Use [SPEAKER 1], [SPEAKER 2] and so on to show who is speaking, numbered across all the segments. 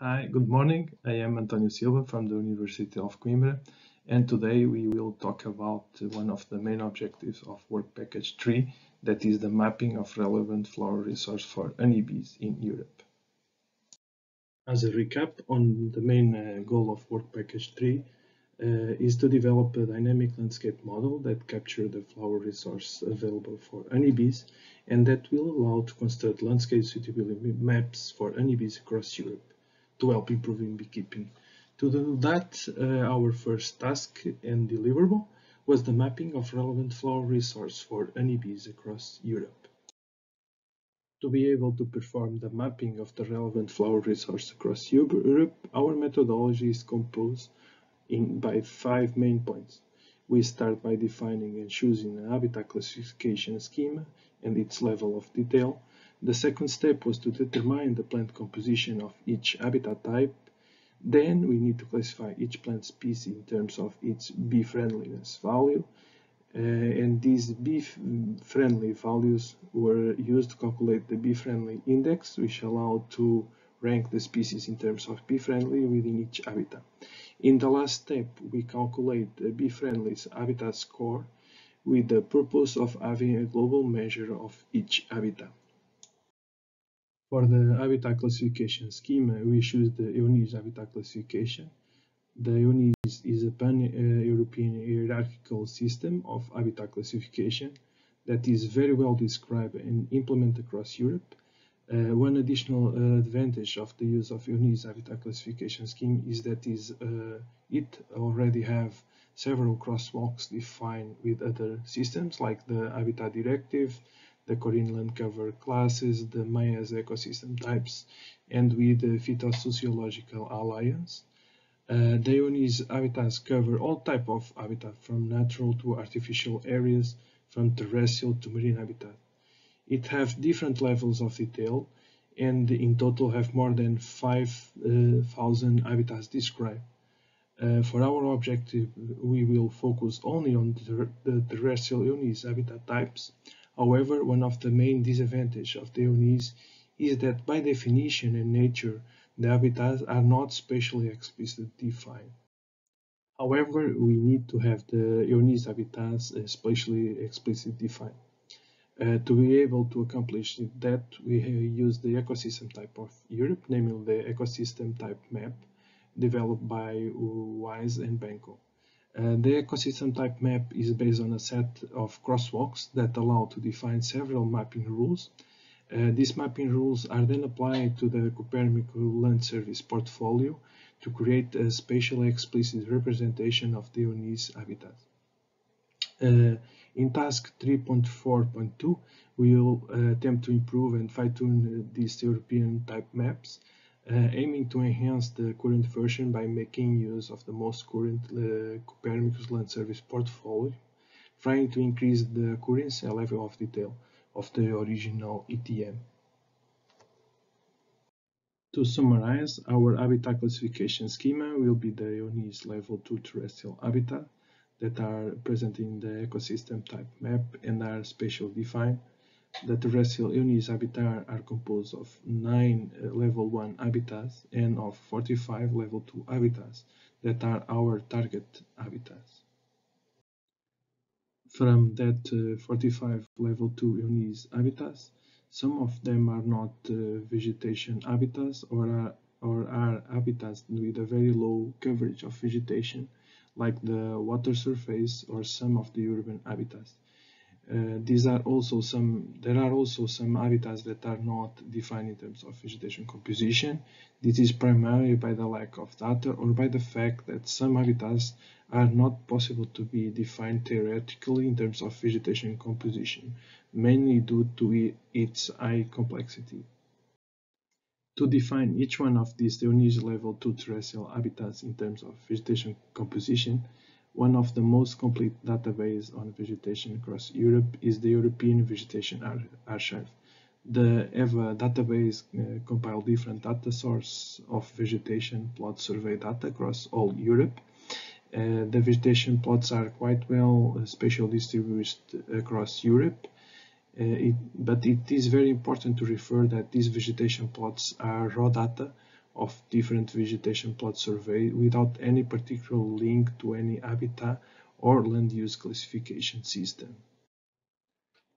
[SPEAKER 1] Hi, good morning. I am Antonio Silva from the University of Coimbra, and today we will talk about one of the main objectives of Work Package 3, that is the mapping of relevant flower resource for honeybees in Europe. As a recap on the main goal of Work Package 3 is to develop a dynamic landscape model that captures the flower resource available for honeybees and that will allow to construct landscape suitability maps for honeybees across Europe to help improving beekeeping. To do that, our first task and deliverable was the mapping of relevant flower resource for honeybees across Europe. To be able to perform the mapping of the relevant flower resource across Europe, our methodology is composed by 5 main points. We start by defining and choosing a habitat classification schema and its level of detail. The second step was to determine the plant composition of each habitat type. Then we need to classify each plant species in terms of its bee-friendliness value. And these bee-friendly values were used to calculate the bee-friendly index, which allowed to rank the species in terms of bee-friendly within each habitat. In the last step, we calculate the bee-friendly habitat score with the purpose of having a global measure of each habitat. For the habitat classification schema, we choose the EUNIS habitat classification. The EUNIS is a pan-European hierarchical system of habitat classification that is very well described and implemented across Europe. One additional advantage of the use of EUNIS habitat classification scheme is that it already have several crosswalks defined with other systems like the Habitat Directive, the Korean land cover classes, the MAEAS ecosystem types, and with the Phytosociological Alliance. The EUNIS habitats cover all types of habitat, from natural to artificial areas, from terrestrial to marine habitat. It has different levels of detail and in total have more than 5,000 habitats described. For our objective, we will focus only on the terrestrial EUNIS habitat types. However, one of the main disadvantages of the EUNIS is that by definition and nature, the habitats are not spatially explicitly defined. However, we need to have the EUNIS habitats spatially explicitly defined. To be able to accomplish that, we use the ecosystem type of Europe, namely the ecosystem type map developed by WISE and Benko. The ecosystem type map is based on a set of crosswalks that allow to define several mapping rules. These mapping rules are then applied to the Copernicus Land Service portfolio to create a spatially explicit representation of the EUNIS habitat. In task 3.4.2, we will attempt to improve and fine-tune these European type maps, aiming to enhance the current version by making use of the most current Copernicus Land Service portfolio, trying to increase the accuracy and level of detail of the original ETM. To summarize, our habitat classification schema will be the EUNIS Level 2 terrestrial habitat that are present in the ecosystem type map and are spatially defined. The terrestrial EUNIS habitat are composed of 9 level 1 habitats and of 45 level 2 habitats that are our target habitats. From that 45 level 2 EUNIS habitats, some of them are not vegetation habitats or are habitats with a very low coverage of vegetation, like the water surface or some of the urban habitats. There are also some habitats that are not defined in terms of vegetation composition. This is primarily by the lack of data or by the fact that some habitats are not possible to be defined theoretically in terms of vegetation composition, mainly due to its high complexity. To define each one of these EUNIS Level 2 terrestrial habitats in terms of vegetation composition, one of the most complete databases on vegetation across Europe is the European Vegetation Archive. The EVA database compiles different data sources of vegetation plot survey data across all Europe. The vegetation plots are quite well spatially distributed across Europe. But it is very important to refer that these vegetation plots are raw data of different vegetation plot survey without any particular link to any habitat or land use classification system.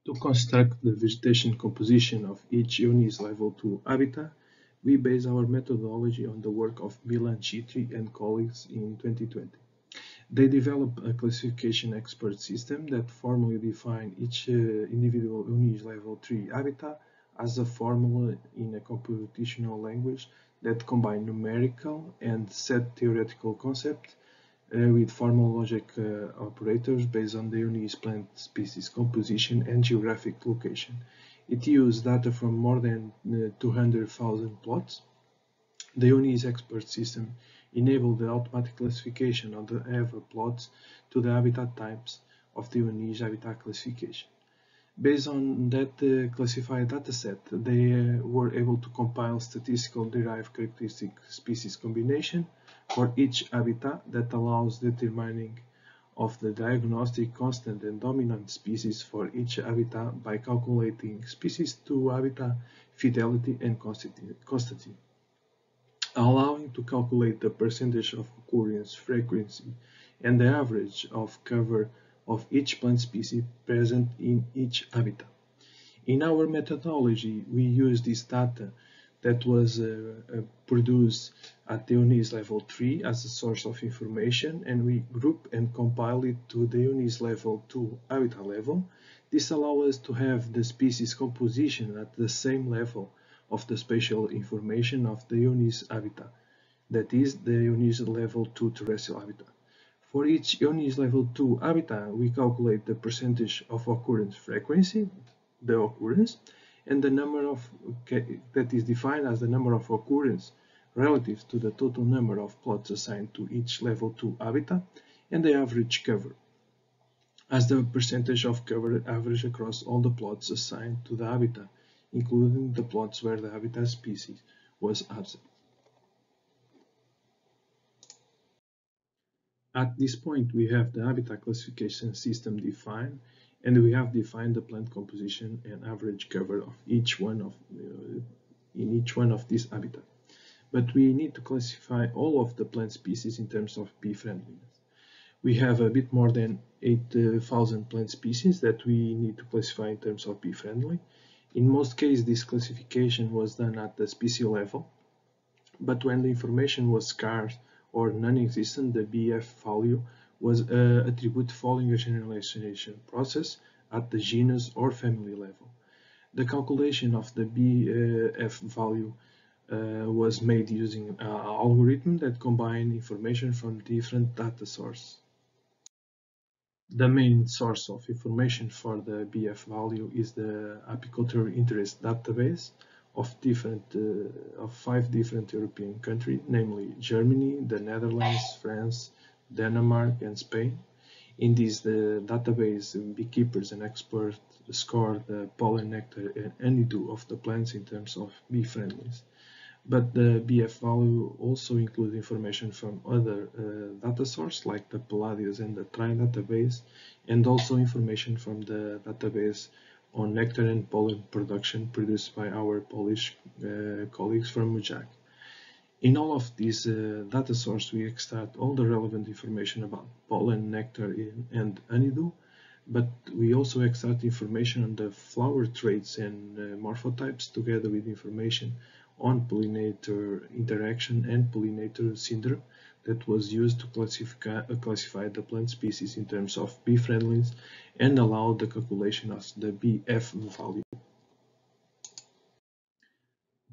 [SPEAKER 1] To construct the vegetation composition of each UNIS Level 2 habitat, we base our methodology on the work of Milan Chitri and colleagues in 2020. They developed a classification expert system that formally defines each individual UNIS Level 3 habitat as a formula in a computational language that combines numerical and set theoretical concepts with formal logic operators based on the UNIS plant species composition and geographic location. It used data from more than 200,000 plots. The UNIS expert system enabled the automatic classification of the EVA plots to the habitat types of the UNIS habitat classification. Based on that classified dataset, they were able to compile statistical derived characteristic species combination for each habitat that allows determining of the diagnostic constant and dominant species for each habitat by calculating species to habitat fidelity and constancy, allowing to calculate the percentage of occurrence frequency and the average of cover of each plant species present in each habitat. In our methodology, we use this data that was produced at the UNIS Level 3 as a source of information, and we group and compile it to the UNIS Level 2 habitat level. This allows us to have the species composition at the same level of the spatial information of the UNIS habitat, that is, the UNIS Level 2 terrestrial habitat. For each UNIS Level 2 habitat, we calculate the percentage of occurrence frequency, the occurrence, and the number of that is defined as the number of occurrence relative to the total number of plots assigned to each Level 2 habitat, and the average cover, as the percentage of cover average across all the plots assigned to the habitat, including the plots where the habitat species was absent. At this point, we have the habitat classification system defined, and we have defined the plant composition and average cover of each one of in each one of these habitats. But we need to classify all of the plant species in terms of bee friendliness. We have a bit more than 8,000 plant species that we need to classify in terms of bee friendly. In most cases, this classification was done at the species level, but when the information was scarce or non-existent, the BF value was attributed following a generalization process at the genus or family level. The calculation of the BF value was made using an algorithm that combined information from different data sources. The main source of information for the BF value is the apiculture interest database of 5 different European countries, namely Germany, the Netherlands, France, Denmark, and Spain. In this database, beekeepers and experts score the pollen, nectar, and honeydew of the plants in terms of bee friendliness. But the BF value also includes information from other data sources like the Palladius and the TRI database, and also information from the database on nectar and pollen production produced by our Polish colleagues from MUJAC. In all of these data sources, we extract all the relevant information about pollen, nectar, and honeydew, but we also extract information on the flower traits and morphotypes, together with information on pollinator interaction and pollinator syndrome that was used to classify the plant species in terms of bee friendliness and allow the calculation of the BF value.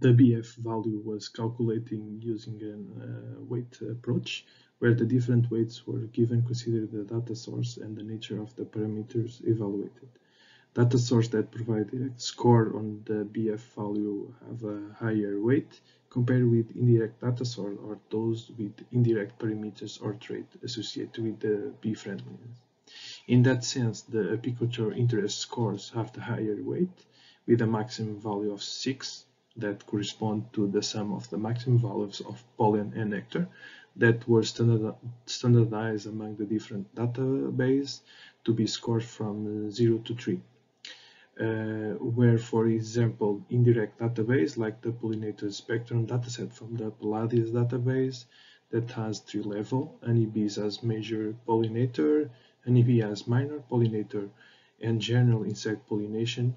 [SPEAKER 1] The BF value was calculated using a weight approach, where the different weights were given considering the data source and the nature of the parameters evaluated. Data sources that provide direct score on the BF value have a higher weight compared with indirect data source or those with indirect parameters or traits associated with the bee friendliness. In that sense, the apiculture interest scores have the higher weight, with a maximum value of 6 that correspond to the sum of the maximum values of pollen and nectar that were standardized among the different databases to be scored from 0 to 3. where, for example, indirect database like the pollinator spectrum dataset from the Palladius database that has 3 levels, honeybees as major pollinator, honeybee as minor pollinator, and general insect pollination,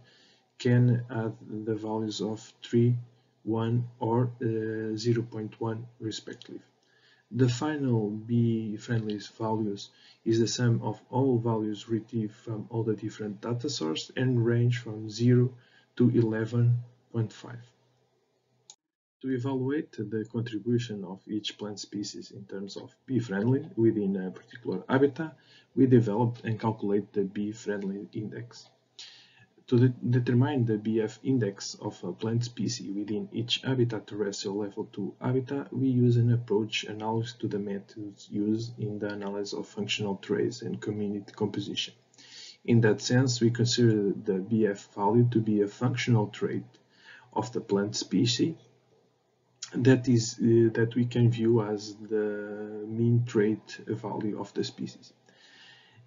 [SPEAKER 1] can add the values of 3, 1, or 0.1 respectively. The final bee-friendly values is the sum of all values retrieved from all the different data sources and range from 0 to 11.5. To evaluate the contribution of each plant species in terms of bee-friendly within a particular habitat, we developed and calculate the bee-friendly index. To determine the BF index of a plant species within each habitat terrestrial level 2 habitat, we use an approach analogous to the methods used in the analysis of functional traits and community composition. In that sense, we consider the BF value to be a functional trait of the plant species that we can view as the mean trait value of the species.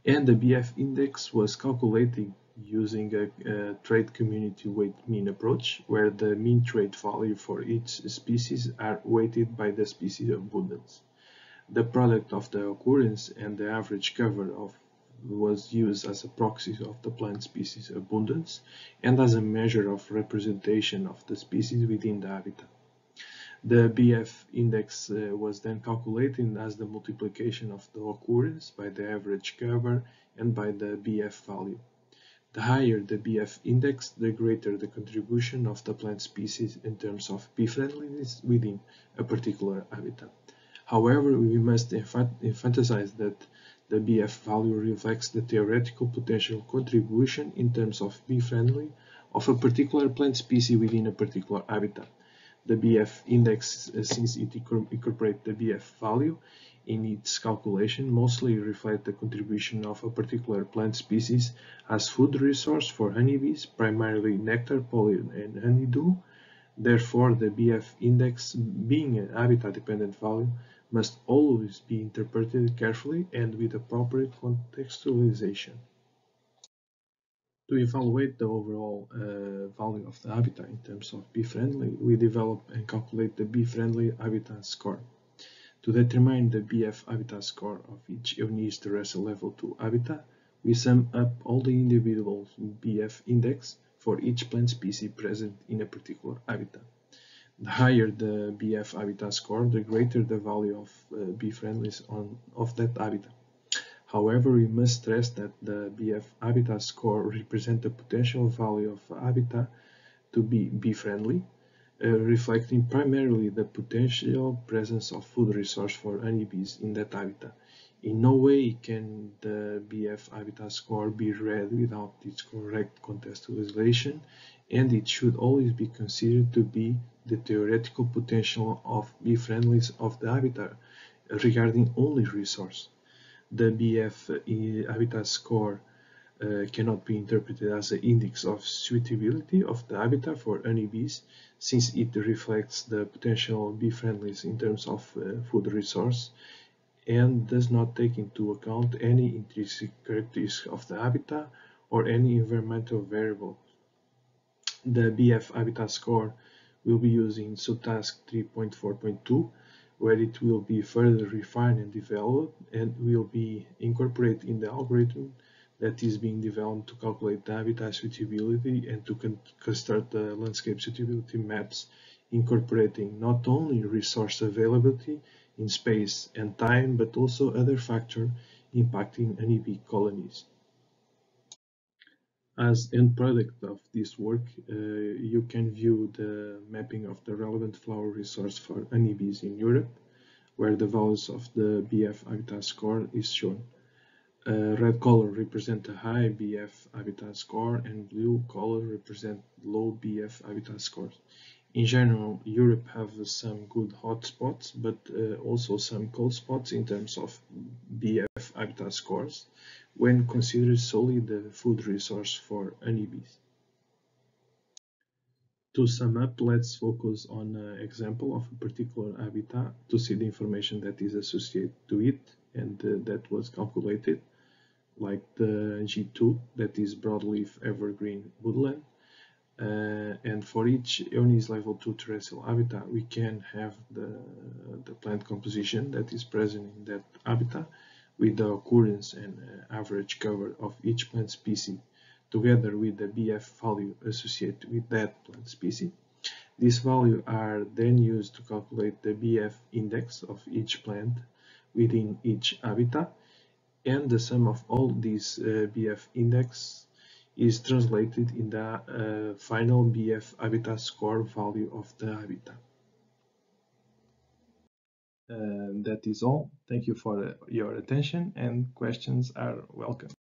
[SPEAKER 1] And the BF index was calculated using a trait community weight mean approach, where the mean trait value for each species are weighted by the species abundance. The product of the occurrence and the average cover was used as a proxy of the plant species abundance and as a measure of representation of the species within the habitat. The BF index was then calculated as the multiplication of the occurrence by the average cover and by the BF value. The higher the BF index, the greater the contribution of the plant species in terms of bee-friendliness within a particular habitat. However, we must emphasize that the BF value reflects the theoretical potential contribution in terms of bee-friendly of a particular plant species within a particular habitat. The BF index, since it incorporates the BF value in its calculation, mostly reflects the contribution of a particular plant species as food resource for honeybees, primarily nectar, pollen, and honeydew. Therefore, the BF index, being a habitat-dependent value, must always be interpreted carefully and with appropriate contextualization. To evaluate the overall value of the habitat in terms of bee-friendly, we develop and calculate the bee-friendly habitat score. To determine the BF habitat score of each EUNIS terrestrial level 2 habitat, we sum up all the individual BF index for each plant species present in a particular habitat. The higher the BF habitat score, the greater the value of bee-friendliness of that habitat. However, we must stress that the BF habitat score represents the potential value of a habitat to be bee-friendly, reflecting primarily the potential presence of food resource for honeybees in that habitat. In no way can the BF habitat score be read without its correct contextualization, and it should always be considered to be the theoretical potential of bee-friendliness of the habitat regarding only resource. The BF habitat score cannot be interpreted as an index of suitability of the habitat for honeybees, since it reflects the potential bee-friendliness in terms of food resource and does not take into account any intrinsic characteristics of the habitat or any environmental variable. The BF habitat score will be used in subtask 3.4.2, where it will be further refined and developed and will be incorporated in the algorithm that is being developed to calculate the habitat suitability and to construct the landscape suitability maps, incorporating not only resource availability in space and time, but also other factors impacting honeybee colonies. As end product of this work, you can view the mapping of the relevant flower resource for honeybees in Europe, where the values of the BF habitat score is shown. Red color represent a high BF habitat score and blue color represent low BF habitat scores. In general, Europe has some good hotspots, but also some cold spots in terms of BF habitat scores when considered solely the food resource for honeybees. To sum up, let's focus on an example of a particular habitat to see the information that is associated to it and that was calculated. like the G2, that is broadleaf evergreen woodland. And for each EONIS level 2 terrestrial habitat, we can have the plant composition that is present in that habitat with the occurrence and average cover of each plant species, together with the BF value associated with that plant species. These values are then used to calculate the BF index of each plant within each habitat, and the sum of all these BF index is translated in the final BF habitat score value of the habitat. That is all. Thank you for your attention, and questions are welcome.